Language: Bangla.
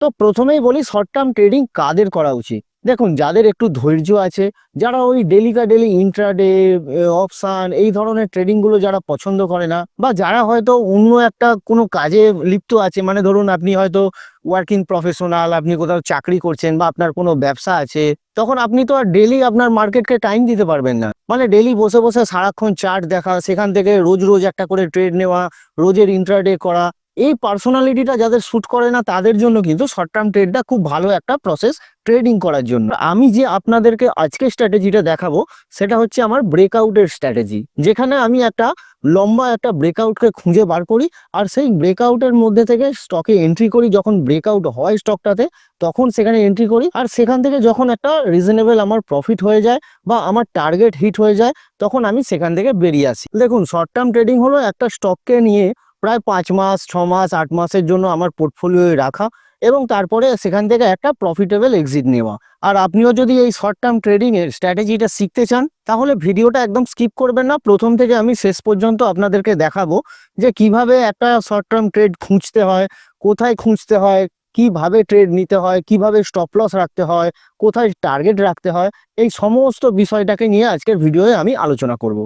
তো প্রথমেই বলি শর্ট টার্ম ট্রেডিং কাদের করা উচিত। দেখুন, যাদের একটু ধৈর্য আছে, যারা ওই ডেলি ইন্ট্রাডে, অপশন এই ধরনের ট্রেডিং গুলো যারা পছন্দ করে না, বা যারা হয়তো অন্য একটা কোনো কাজে লিপ্ত আছে, মানে ধরুন আপনি হয়তো ওয়ার্কিং প্রফেশনাল, আপনি কোথাও চাকরি করছেন বা আপনার কোনো ব্যবসা আছে, তখন আপনি তো আর ডেলি আপনার মার্কেটকে টাইম দিতে পারবেন না। মানে ডেলি বসে বসে সারাক্ষণ চার্ট দেখা, সেখান থেকে রোজ রোজ একটা করে ট্রেড নেওয়া, রোজের ইন্ট্রাডে করা, এই পার্সোনালিটিটা যাদের শুট করে না তাদের জন্য কিন্তু শর্ট টার্ম ট্রেডটা খুব ভালো একটা প্রসেস ট্রেডিং করার জন্য। আমি যে আপনাদেরকে আজকে স্ট্র্যাটেজিটা দেখাবো সেটা হচ্ছে আমার ব্রেকআউটের স্ট্র্যাটেজি, যেখানে আমি একটা লম্বা একটা ব্রেকআউটকে খুঁজে বার করি, আর সেই ব্রেকআউটের মধ্যে থেকে স্টকে এন্ট্রি করি। যখন ব্রেকআউট হয় স্টকটাতে তখন সেখানে এন্ট্রি করি, আর সেখান থেকে যখন একটা রিজনেবল আমার প্রফিট হয়ে যায় বা আমার টার্গেট হিট হয়ে যায় তখন আমি সেখান থেকে বেরিয়ে আসি। দেখুন, শর্ট টার্ম ট্রেডিং হলো একটা স্টককে নিয়ে প্রায় 5 মাস, 6 মাস, 8 মাসের জন্য আমার পোর্টফোলিওয়ে রাখা এবং তারপরে সেখান থেকে একটা প্রফিটেবল এক্সিট নেওয়া। আর আপনিও যদি এই শর্ট টার্ম ট্রেডিং এর স্ট্র্যাটেজিটা শিখতে চান তাহলে ভিডিওটা একদম স্কিপ করবেন না, প্রথম থেকে আমি শেষ পর্যন্ত আপনাদেরকে দেখাবো যে কিভাবে একটা শর্ট টার্ম ট্রেড খুঁজতে হয়, কোথায় খুঁজতে হয়, কিভাবে ট্রেড নিতে হয়, কিভাবে স্টপ লস রাখতে হয়, কোথায় টার্গেট রাখতে হয়। এই সমস্ত বিষয়টাকে নিয়ে আজকের ভিডিওয়ে আমি আলোচনা করব।